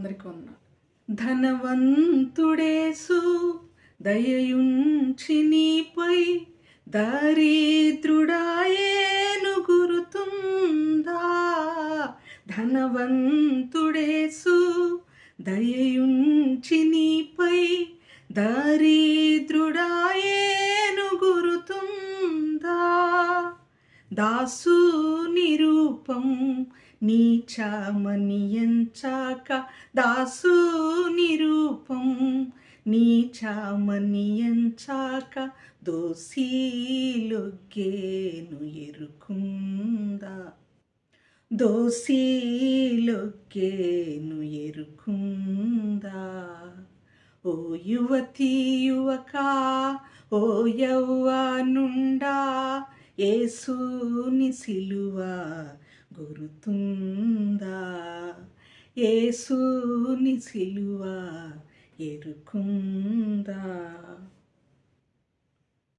అందరికీ వందనాలు. ధనవంతుడేసు దయయుంచి నీపై దరిద్రుడాయేను గురుతుందా. ధనవంతుడేసు దయయుంచి నీపై దరిద్రుడాయేను గురుతుందా. దాసుని రూపం నీచమని ఎంచాక, దాసుని రూపం నీచమని ఎంచాక, దోషిలొగ్గేను ఎరుకుందా. దోషిలొగ్గేను ఎరుకుందా. ఓ యువతి యువకా, ఓ యవ్వనుండా, యేసుని సిలువ గురుతుందా. యేసుని సిలువ ఎరుకుందా.